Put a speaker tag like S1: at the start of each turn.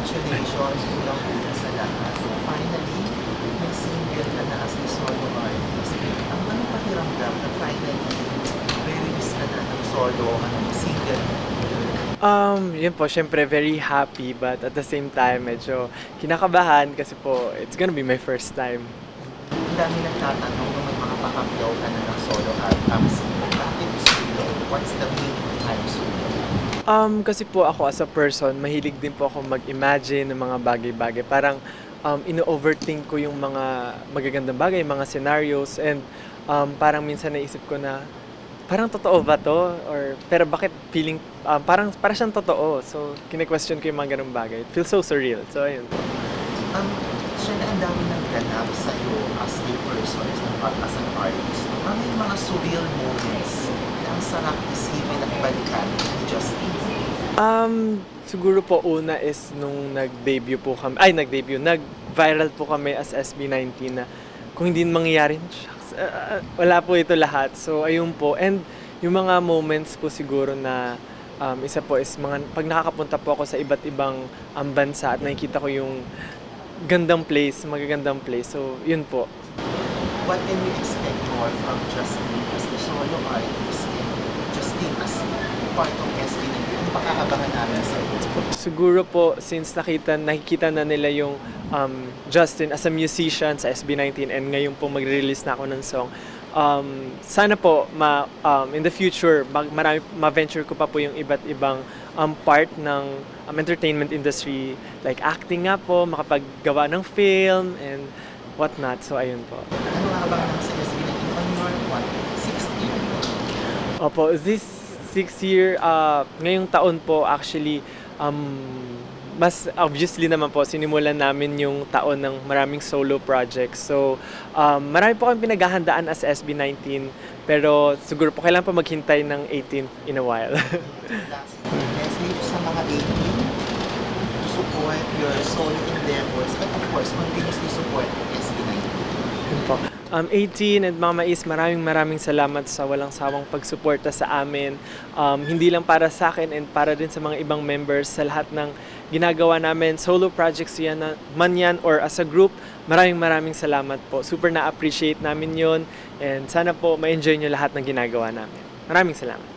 S1: congratulations unang-una sa lahat. So finally, may single ka na as a solo artist. Ang anong pakiramdam na finally re-release ka na ng solo, single?
S2: Yun po, syempre very happy but at the same time medyo kinakabahan kasi po it's gonna be my first time.
S1: Ang dami nagtatanong kung may mga pa-upload ka na ng solo albums. Bakit solo? What's the meaning behind solo?
S2: Kasi po ako as a person, mahilig din po ako mag-imagine ng mga bagay-bagay. Parang ino-overthink ko yung mga magagandang bagay, mga scenarios and parang minsan naisip ko na parang totoo ba to? Or pero bakit feeling para siyang totoo. So kine-question ko yung mga ganung bagay. It feels so surreal. So ayun.
S1: Um, Siya na ang dami ng ganap sa'yo as a person, as an artist. Ano yung mga surreal moments na ang sarap isipin at balikan ni Justin?
S2: Siguro po una is nung nag-viral po kami as SB19 na kung hindi mangyayari, shucks, wala po ito lahat. So ayun po. And yung mga moments po siguro na isa po is pag nakakapunta po ako sa iba't ibang bansa at nakikita ko yung magagandang place. So yun po.
S1: What can we expect more from Justin as a solo artist and Justin as part of SB19? Ano pakakabangan namin sa iyo?
S2: Siguro po, since nakikita na nila yung Justin as a musician sa SB19 and ngayon po magre-release na ako ng song, sana po in the future, ma-venture ko pa po yung iba't ibang part ng entertainment industry, like acting nga po, makapaggawa ng film and whatnot. So ayun po.
S1: Ano nga abangan namin sa SB19 on your sixth year?
S2: Opo, this 6th year, ngayong taon po actually, mas obviously naman po, sinimulan namin yung taon ng maraming solo projects. So, marami po kami pinaghahandaan as SB19, pero siguro po kailangan pa maghintay ng 18 in a while.
S1: Last message sa mga 18 to support your solo endeavors and of course, continuously support SB19.
S2: Yun po. 18 and Mama Is, maraming salamat sa walang sawang pagsuporta sa amin. Hindi lang para sa akin and para din sa mga ibang members sa lahat ng ginagawa namin. Solo projects man yan or as a group, maraming salamat po. Super na-appreciate namin yon and sana po ma-enjoy nyo lahat ng ginagawa namin. Maraming salamat.